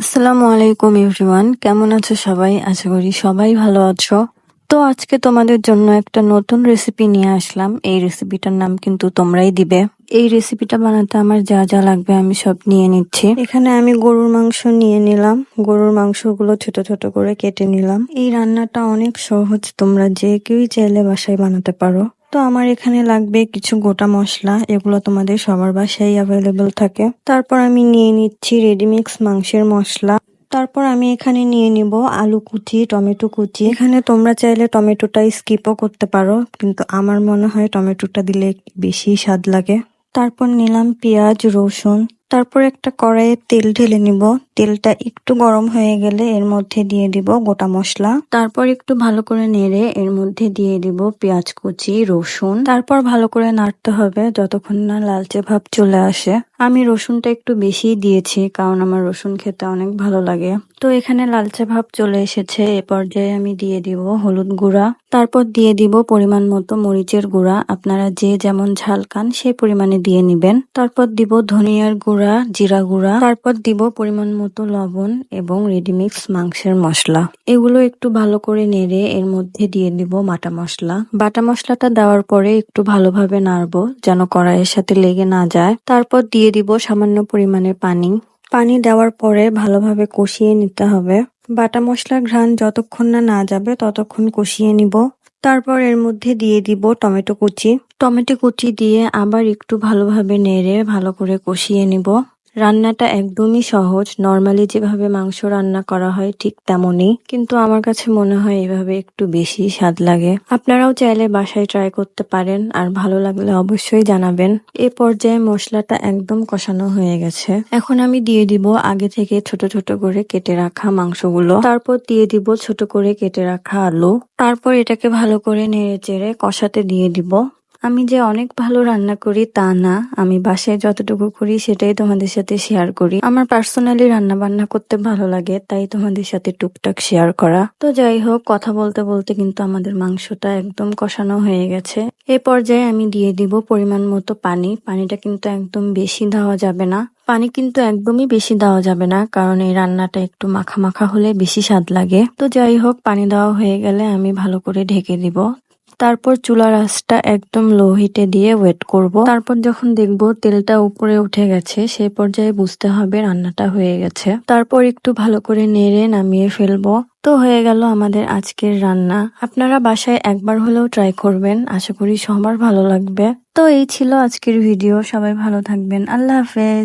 আসসালামু আলাইকুম এভরিওয়ান, কেমন আছো সবাই? আশা করি সবাই ভালো আছো। তো আজকে তোমাদের জন্য একটা নতুন রেসিপি নিয়ে আসলাম। এই রেসিপিটার নাম কিন্তু তোমরাই দিবে। এই রেসিপিটা বানাতে আমার যা যা লাগবে আমি সব নিয়ে নিচ্ছি। এখানে আমি গরুর মাংস নিয়ে নিলাম। গরুর মাংসগুলো ছোট ছোট করে কেটে নিলাম। এই রান্নাটা অনেক সহজ, তোমরা যে কেউই চাইলে বাসায় বানাতে পারো। তো আমার এখানে লাগবে কিছু গোটা মশলা, এগুলো তোমাদের সবার বাসায় অ্যাভেলেবল থাকে। তারপর আমি নিয়ে নিচ্ছি রেডিমিক্স মাংসের মশলা। তারপর আমি এখানে নিয়ে নিব আলু কুচি, টমেটো কুচি। এখানে তোমরা চাইলে টমেটোটা স্কিপও করতে পারো, কিন্তু আমার মনে হয় টমেটোটা দিলে বেশি স্বাদ লাগে। তারপর নিলাম পেঁয়াজ, রসুন। তারপর একটা কড়াইয়ে তেল ঢেলে নিব। তেলটা একটু গরম হয়ে গেলে এর মধ্যে দিয়ে দিব গোটা মশলা। তারপর একটু ভালো করে নেড়ে এর মধ্যে দিয়ে দিব পেঁয়াজ কুচি, রসুন। তারপর ভালো করে নাড়তে হবে যতক্ষণ না লালচে ভাব চলে আসে। আমি রসুনটা একটু বেশি দিয়েছি কারণ আমার রসুন খেতে অনেক ভালো লাগে। তো এখানে লালচে ভাব চলে এসেছে, এ পর্যায়ে আমি দিয়ে দিব হলুদ গুঁড়া। তারপর দিয়ে দিব পরিমাণ মতো মরিচের গুঁড়া। আপনারা যে যেমন ঝাল খান সেই পরিমাণে দিয়ে নিবেন। তারপর দিব ধনিয়ার গুঁড়া, জিরা গুঁড়া। তারপর দিব পরিমাণ মতো লবণ এবং রেডিমিক্স মাংসের মশলা। এগুলো একটু ভালো করে নেড়ে এর মধ্যে দিয়ে দিব বাটা মশলা। বাটা মশলাটা দেওয়ার পরে একটু ভালোভাবে নাড়বো যেন কড়াইয়ের সাথে লেগে না যায়। তারপর দিয়ে দিব সামান্য পরিমাণে পানি। পানি দেওয়ার পরে ভালোভাবে কষিয়ে নিতে হবে। বাটা মশলার ঘ্রাণ যতক্ষণ না না যাবে ততক্ষণ কষিয়ে নিব। তারপর এর মধ্যে দিয়ে দিব টমেটো কুচি। টমেটো কুচি দিয়ে আবার একটু ভালোভাবে নেড়ে ভালো করে কষিয়ে নিব। রান্নাটা একদমই সহজ, নর্মালি যেভাবে মাংস রান্না করা হয় ঠিক তেমনই, কিন্তু আমার কাছে মনে হয় এভাবে একটু বেশি স্বাদ লাগে। আপনারাও চাইলে বাসায় ট্রাই করতে পারেন, আর ভালো লাগলে অবশ্যই জানাবেন। এ পর্যায়ে মশলাটা একদম কষানো হয়ে গেছে। এখন আমি দিয়ে দিব আগে থেকে ছোট ছোট করে কেটে রাখা মাংসগুলো। তারপর দিয়ে দিব ছোট করে কেটে রাখা আলু। তারপর এটাকে ভালো করে নেড়ে চেড়ে কষাতে দিয়ে দিব। আমি যে অনেক ভালো রান্না করি তা না, আমি বাসায় যতটুকু করি সেটাই তোমাদের সাথে শেয়ার করি। আমার পার্সোনালি রান্না বান্না করতে ভালো লাগে, তাই তোমাদের সাথে টুকটাক শেয়ার করা। তো যাই হোক, কথা বলতে বলতে কিন্তু আমাদের মাংসটা একদম কষানো হয়ে গেছে। এই পর্যায়ে আমি দিয়ে দিব পরিমাণ মতো পানি। পানিটা কিন্তু একদম বেশি দেওয়া যাবে না। পানি কিন্তু একদমই বেশি দেওয়া যাবে না, কারণ এই রান্নাটা একটু মাখা মাখা হলে বেশি স্বাদ লাগে। তো যাই হোক, পানি দেওয়া হয়ে গেলে আমি ভালো করে ঢেকে দিব। তারপর চুলার আঁচটা একদম লো হিটে দিয়ে ওয়েট করব। তারপর যখন দেখব তেলটা উপরে উঠে গেছে সেই পর্যায়ে বুঝতে হবে রান্নাটা হয়ে গেছে। তারপর একটু ভালো করে নেড়ে নামিয়ে ফেলবো। তো হয়ে গেল আমাদের আজকের রান্না। আপনারা বাসায় একবার হলেও ট্রাই করবেন, আশা করি সবার ভালো লাগবে। তো এই ছিল আজকের ভিডিও, সবাই ভালো থাকবেন, আল্লাহ হাফেজ।